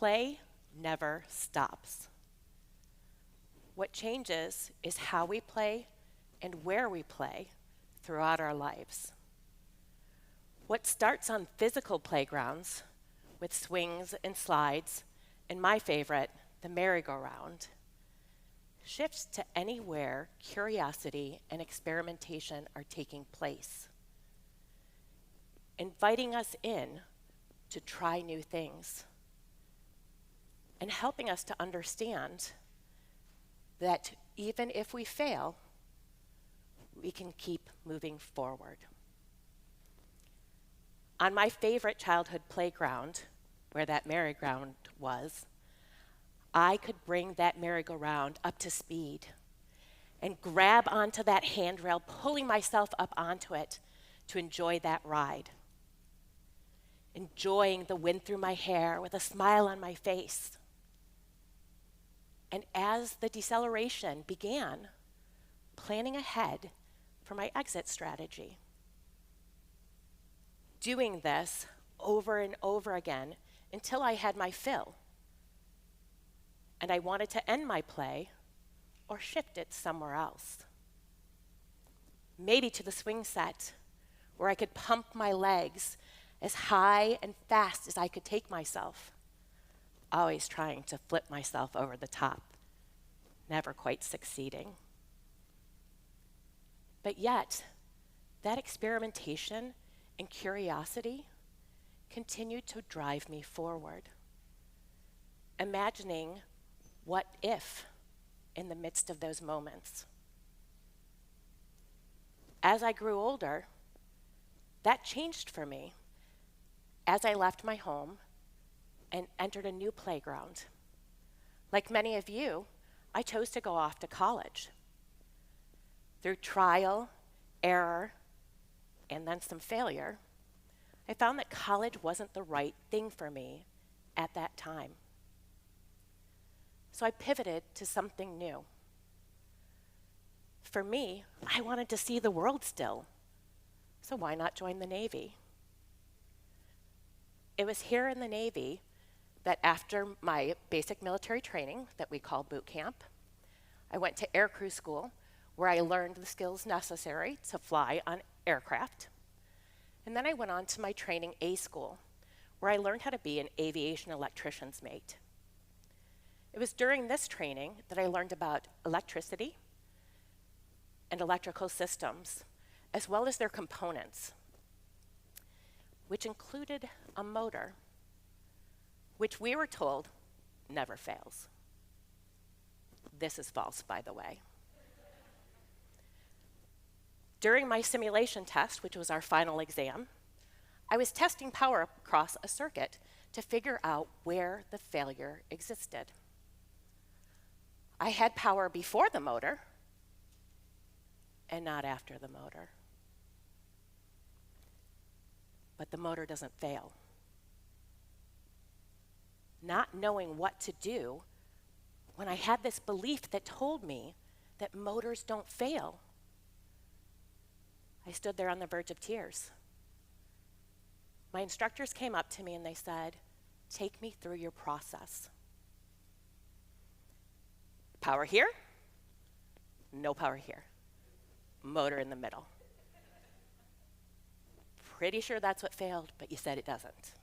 Play never stops. What changes is how we play and where we play throughout our lives. What starts on physical playgrounds with swings and slides, and my favorite, the merry-go-round, shifts to anywhere curiosity and experimentation are taking place, inviting us in to try new things, and helping us to understand that even if we fail, we can keep moving forward. On my favorite childhood playground, where that merry-go-round was, I could bring that merry-go-round up to speed and grab onto that handrail, pulling myself up onto it to enjoy that ride. Enjoying the wind through my hair with a smile on my face. And as the deceleration began, planning ahead for my exit strategy. Doing this over and over again until I had my fill. And I wanted to end my play or shift it somewhere else. Maybe to the swing set, where I could pump my legs as high and fast as I could take myself, always trying to flip myself over the top, never quite succeeding. But yet, that experimentation and curiosity continued to drive me forward, imagining what if in the midst of those moments. As I grew older, that changed for me as I left my home and entered a new playground. Like many of you, I chose to go off to college. Through trial, error, and then some failure, I found that college wasn't the right thing for me at that time. So I pivoted to something new. For me, I wanted to see the world still, so why not join the Navy? It was here in the Navy that after my basic military training that we call boot camp, I went to aircrew school where I learned the skills necessary to fly on aircraft. And then I went on to my training A school where I learned how to be an aviation electrician's mate. It was during this training that I learned about electricity and electrical systems, as well as their components, which included a motor, which we were told never fails. This is false, by the way. During my simulation test, which was our final exam, I was testing power across a circuit to figure out where the failure existed. I had power before the motor and not after the motor. But the motor doesn't fail. Not knowing what to do when I had this belief that told me that motors don't fail, I stood there on the verge of tears. My instructors came up to me and they said, "Take me through your process." Power here, no power here. Motor in the middle. Pretty sure that's what failed, but you said it doesn't.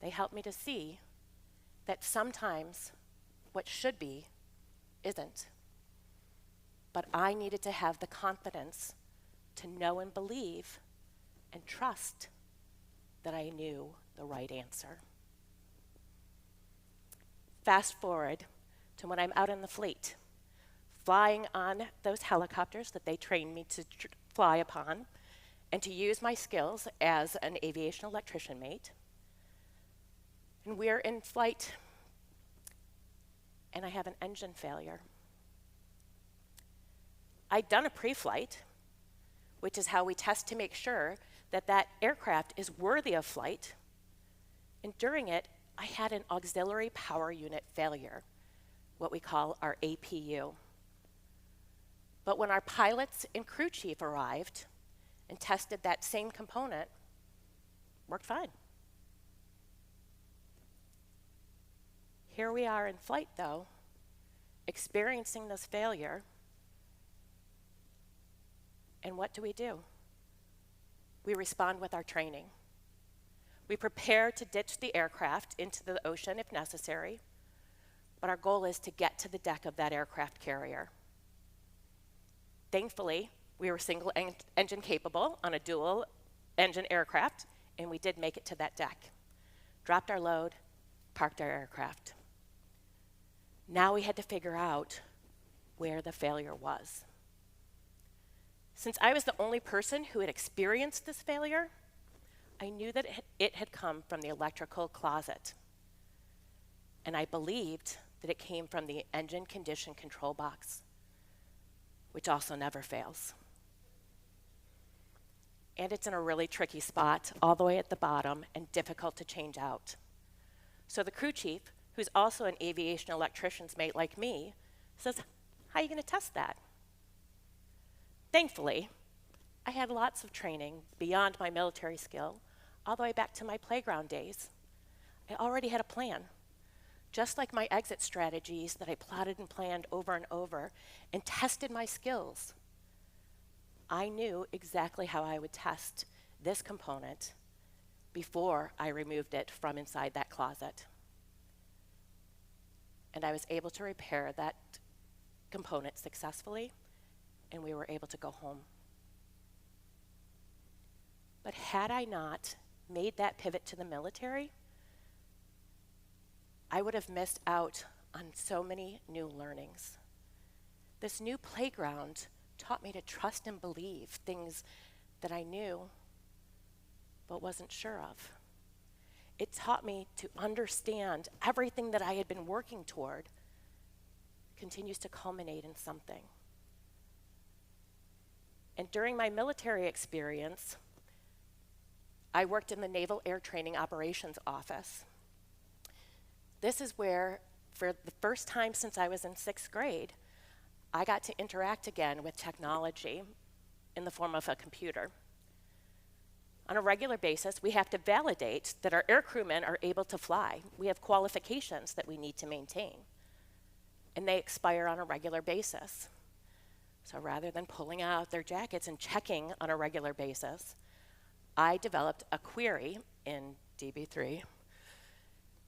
They helped me to see that sometimes what should be isn't. But I needed to have the confidence to know and believe and trust that I knew the right answer. Fast forward to when I'm out in the fleet, flying on those helicopters that they trained me to fly upon, and to use my skills as an aviation electrician mate. And we're in flight, and I have an engine failure. I'd done a pre-flight, which is how we test to make sure that that aircraft is worthy of flight. And during it, I had an auxiliary power unit failure, what we call our APU. But when our pilots and crew chief arrived and tested that same component, worked fine. Here we are in flight, though, experiencing this failure. And what do? We respond with our training. We prepare to ditch the aircraft into the ocean if necessary, but our goal is to get to the deck of that aircraft carrier. Thankfully, we were single engine capable on a dual engine aircraft, and we did make it to that deck. Dropped our load, parked our aircraft. Now we had to figure out where the failure was. Since I was the only person who had experienced this failure, I knew that it had come from the electrical closet. And I believed that it came from the engine condition control box, which also never fails. And it's in a really tricky spot, all the way at the bottom, and difficult to change out. So the crew chief, who's also an aviation electrician's mate like me, says, "How are you going to test that?" Thankfully, I had lots of training beyond my military skill, all the way back to my playground days. I already had a plan. Just like my exit strategies that I plotted and planned over and over and tested my skills, I knew exactly how I would test this component before I removed it from inside that closet. And I was able to repair that component successfully, and we were able to go home. But had I not made that pivot to the military, I would have missed out on so many new learnings. This new playground taught me to trust and believe things that I knew but wasn't sure of. It taught me to understand everything that I had been working toward continues to culminate in something. And during my military experience, I worked in the Naval Air Training Operations Office. This is where, for the first time since I was in 6th grade, I got to interact again with technology in the form of a computer. On a regular basis, we have to validate that our air crewmen are able to fly. We have qualifications that we need to maintain, and they expire on a regular basis. So rather than pulling out their jackets and checking on a regular basis, I developed a query in DB3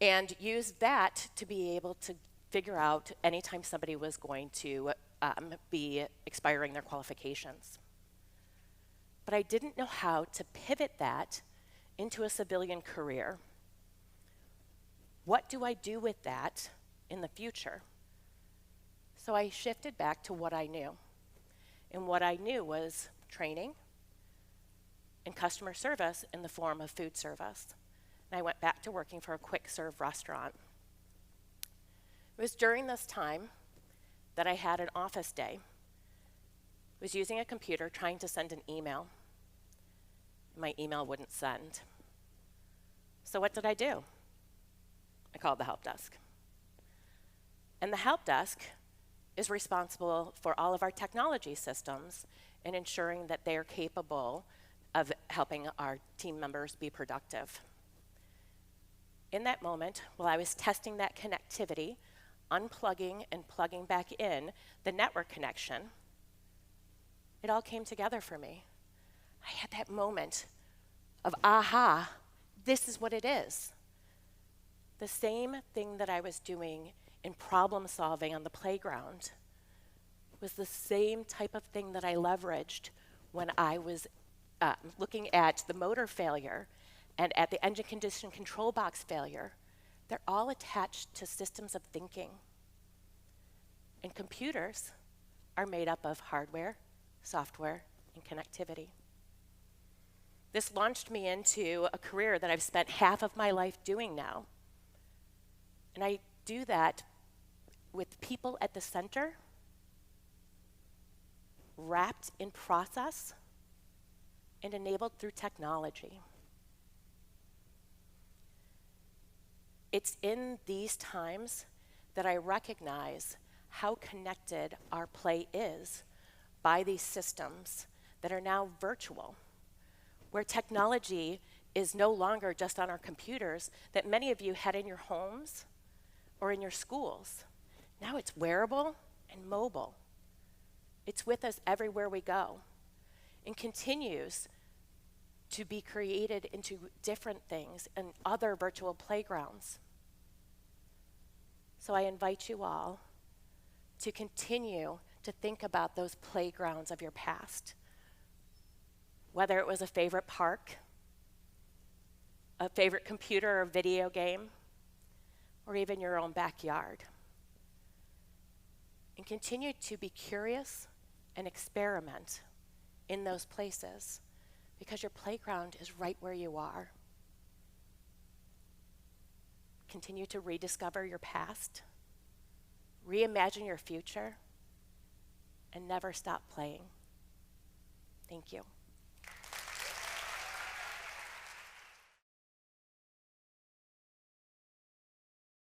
and used that to be able to figure out anytime somebody was going to be expiring their qualifications. But I didn't know how to pivot that into a civilian career. What do I do with that in the future? So I shifted back to what I knew. And what I knew was training and customer service in the form of food service. And I went back to working for a quick serve restaurant. It was during this time that I had an office day. I was using a computer trying to send an email. My email wouldn't send. So what did I do? I called the help desk. And the help desk is responsible for all of our technology systems and ensuring that they are capable of helping our team members be productive. In that moment, while I was testing that connectivity, unplugging and plugging back in the network connection, it all came together for me. I had that moment of, aha, this is what it is. The same thing that I was doing in problem solving on the playground was the same type of thing that I leveraged when I was looking at the motor failure and at the engine condition control box failure. They're all attached to systems of thinking. And computers are made up of hardware, software, and connectivity. This launched me into a career that I've spent half of my life doing now. And I do that with people at the center, wrapped in process, and enabled through technology. It's in these times that I recognize how connected our play is by these systems that are now virtual, where technology is no longer just on our computers that many of you had in your homes, or in your schools. Now it's wearable and mobile. It's with us everywhere we go and continues to be created into different things and other virtual playgrounds. So I invite you all to continue to think about those playgrounds of your past, whether it was a favorite park, a favorite computer or video game, or even your own backyard. And continue to be curious and experiment in those places, because your playground is right where you are. Continue to rediscover your past, reimagine your future, and never stop playing. Thank you.